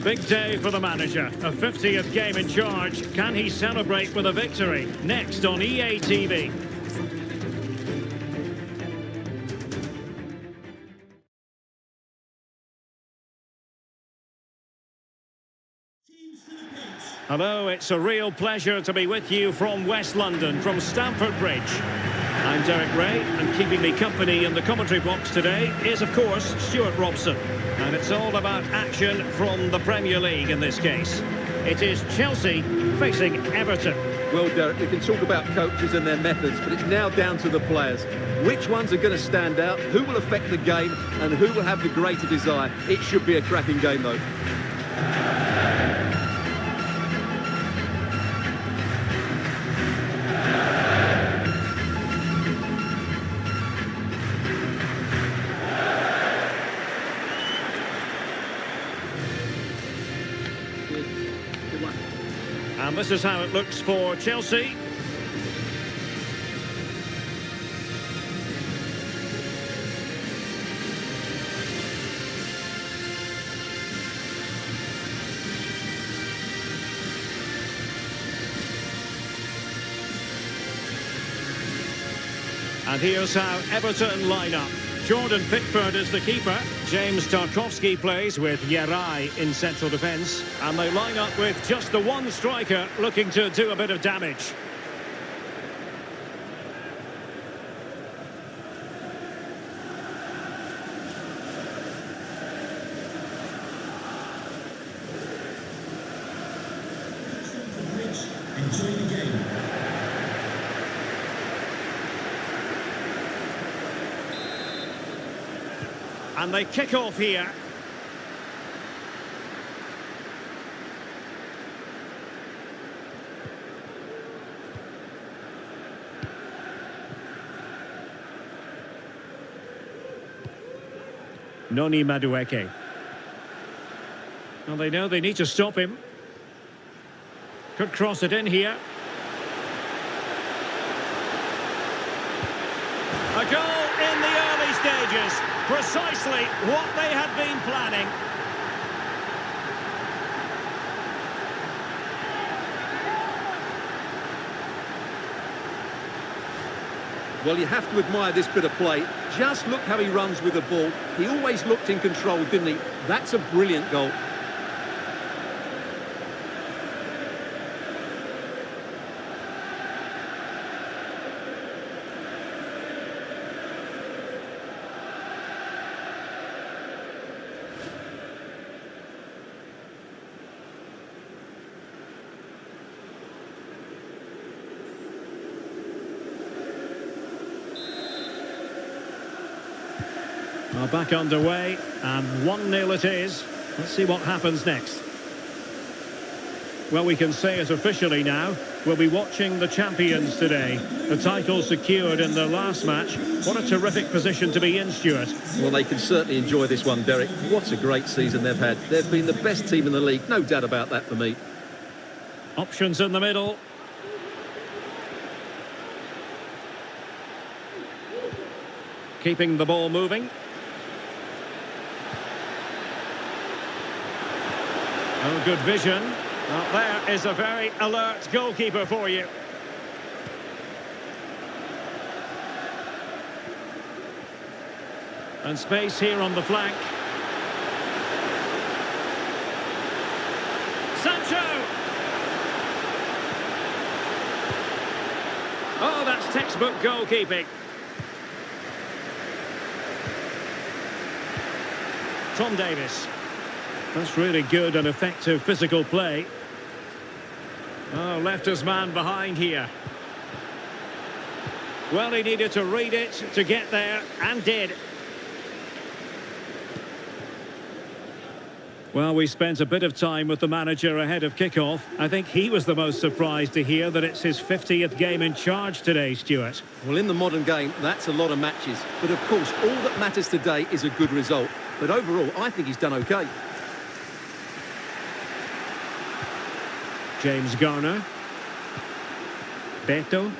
Big day for the manager. A 50th game in charge. Can he celebrate with a victory? Next on EA TV. Hello, it's a real pleasure to be with you from West London, from Stamford Bridge. I'm Derek Ray, and keeping me company in the commentary box today is, of course, Stuart Robson. And it's all about action from the Premier League in this case. It is Chelsea facing Everton. Well, Derek, we can talk about coaches and their methods, but it's now down to the players. Which ones are going to stand out, who will affect the game, and who will have the greater desire? It should be a cracking game, though. And this is how it looks for Chelsea. And here's how Everton line up. Jordan Pickford is the keeper. James Tarkowski plays with Yerai in central defence. And they line up with just the one striker looking to do a bit of damage. Enjoy the game. And they kick off here. Noni Madueke. Well, they know they need to stop him. Could cross it in here. A goal in the early stages. Precisely what they had been planning. Well, you have to admire this bit of play. Just look how he runs with the ball. He always looked in control, didn't he? That's a brilliant goal. Well, back underway, and 1-0 it is. Let's see what happens next. Well, we can say it officially now. We'll be watching the champions today. The title secured in their last match. What a terrific position to be in, Stuart. Well, they can certainly enjoy this one, Derek. What a great season they've had. They've been the best team in the league, no doubt about that for me. Options in the middle. Keeping the ball moving. Oh, good vision. Well, there is a very alert goalkeeper for you. And space here on the flank. Sancho! Oh, that's textbook goalkeeping. Tom Davis. That's really good and effective physical play. Oh, left his man behind here. Well, he needed to read it to get there, and did. Well, we spent a bit of time with the manager ahead of kickoff. I think he was the most surprised to hear that it's his 50th game in charge today, Stuart. Well, in the modern game, that's a lot of matches. But of course, all that matters today is a good result. But overall, I think he's done okay. James Garner. Beto.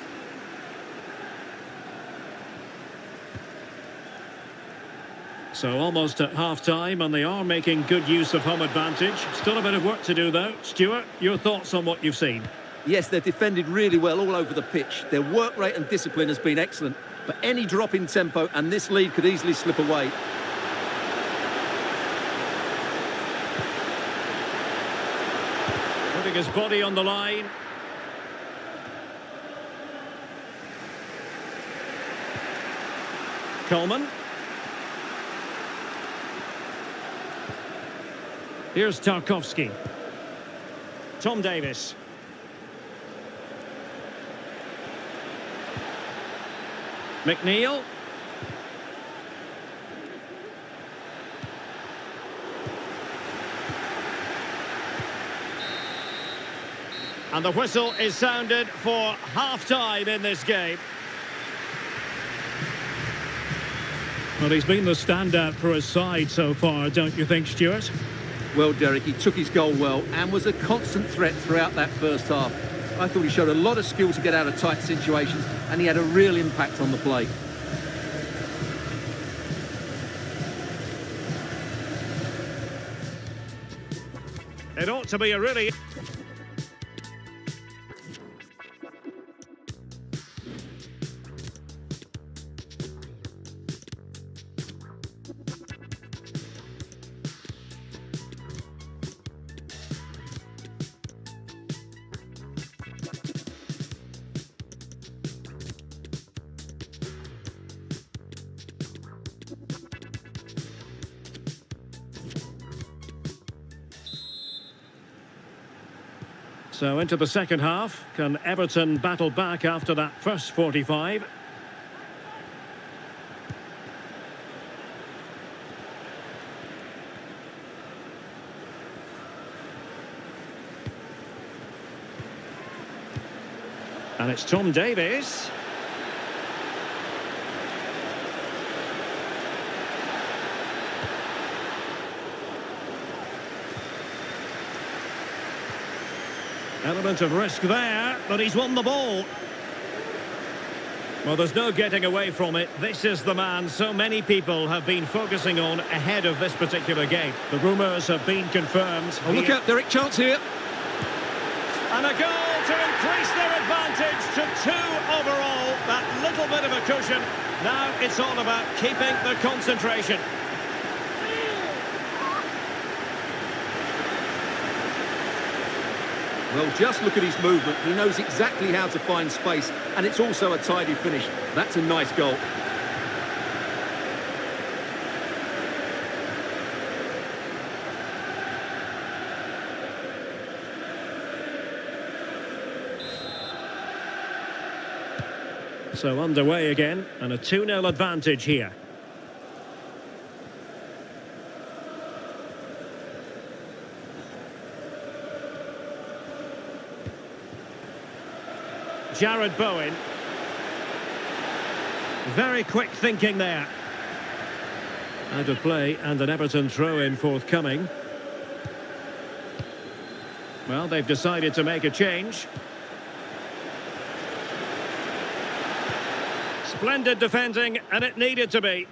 So almost at half-time, and they are making good use of home advantage. Still a bit of work to do, though. Stuart, your thoughts on what you've seen? Yes, they've defended really well all over the pitch. Their work rate and discipline has been excellent. But any drop in tempo and this lead could easily slip away. Putting his body on the line. Coleman. Here's Tarkowski. Tom Davis. McNeil. And the whistle is sounded for half-time in this game. Well, he's been the standout for his side so far, don't you think, Stuart? Well, Derek, he took his goal well and was a constant threat throughout that first half. I thought he showed a lot of skill to get out of tight situations, and he had a real impact on the play. It ought to be a really... So into the second half, can Everton battle back after that first 45? And it's Tom Davis. Element of risk there, but he's won the ball. Well, there's no getting away from it. This is the man so many people have been focusing on ahead of this particular game. The rumours have been confirmed. Oh, look out, Derek, chance here. And a goal to increase their advantage to 2 overall. That little bit of a cushion. Now it's all about keeping the concentration. Well, just look at his movement. He knows exactly how to find space, and it's also a tidy finish. That's a nice goal. So underway again, and a 2-0 advantage here. Jared Bowen. Very quick thinking there. Out of play and an Everton throw-in forthcoming. Well, they've decided to make a change. Splendid defending, and it needed to be.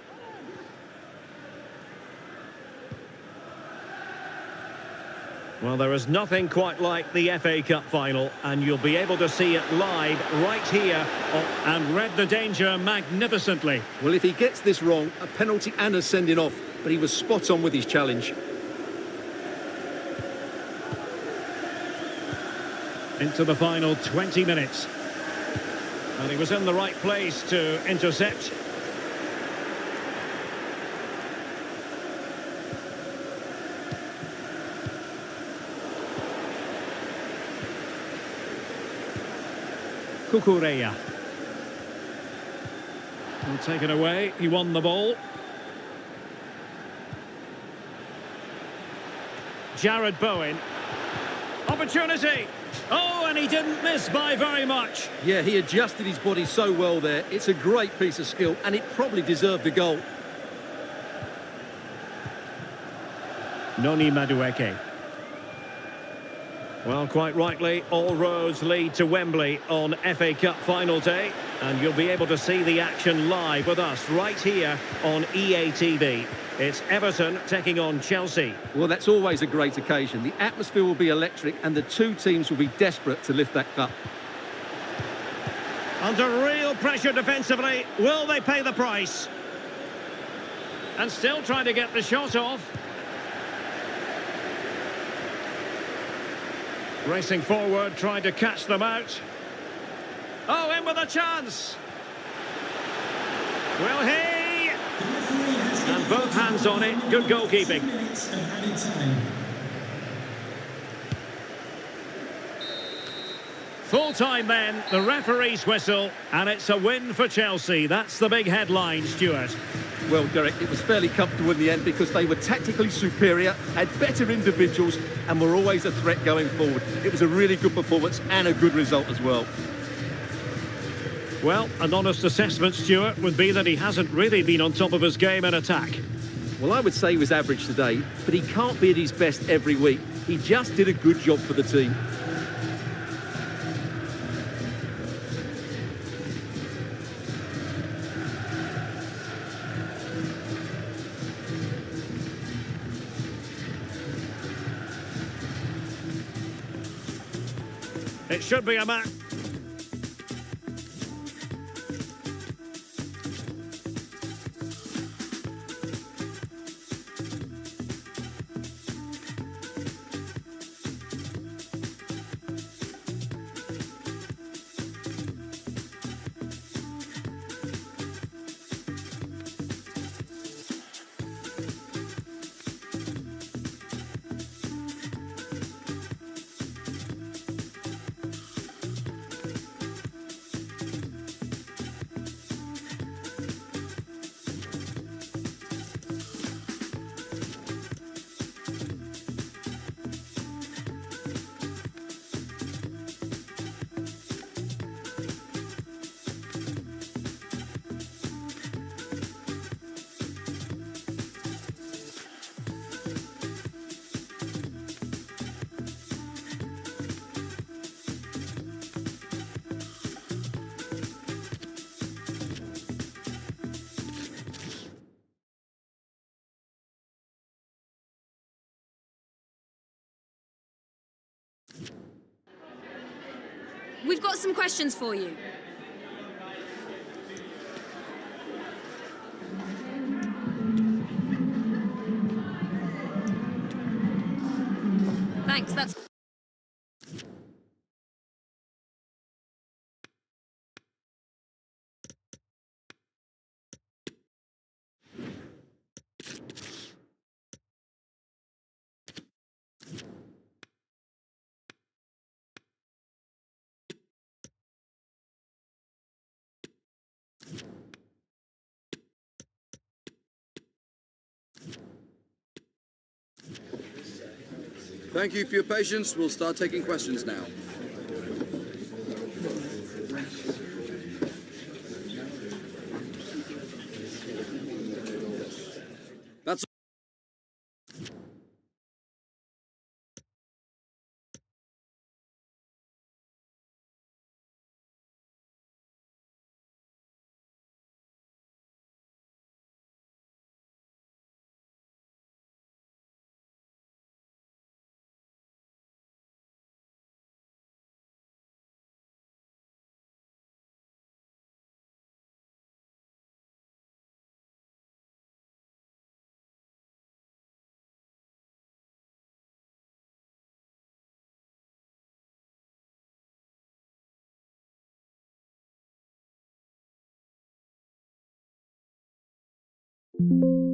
Well, there is nothing quite like the FA Cup final, and you'll be able to see it live right here and read the danger magnificently. Well, if he gets this wrong, a penalty and a sending off, but he was spot on with his challenge. Into the final 20 minutes. And he was in the right place to intercept. Cucurella. Well, taken away, he won the ball. Jared Bowen. Opportunity! Oh, and he didn't miss by very much. Yeah, he adjusted his body so well there. It's a great piece of skill, and it probably deserved the goal. Noni Madueke. Well, quite rightly, all roads lead to Wembley on FA Cup final day, and you'll be able to see the action live with us right here on EA TV. It's Everton taking on Chelsea. Well, that's always a great occasion. The atmosphere will be electric and the two teams will be desperate to lift that cup. Under real pressure defensively, will they pay the price? And still trying to get the shot off. Racing forward, trying to catch them out. Oh, in with a chance. Will he? And both hands on it. Good goalkeeping. Full time then, the referee's whistle, and it's a win for Chelsea. That's the big headline, Stuart. Well, Derek, it was fairly comfortable in the end because they were tactically superior, had better individuals, and were always a threat going forward. It was a really good performance and a good result as well. Well, an honest assessment, Stuart, would be that he hasn't really been on top of his game in attack. Well, I would say he was average today, but he can't be at his best every week. He just did a good job for the team. It should be a match. We've got some questions for you. Thanks, that's... Thank you for your patience. We'll start taking questions now. That's all.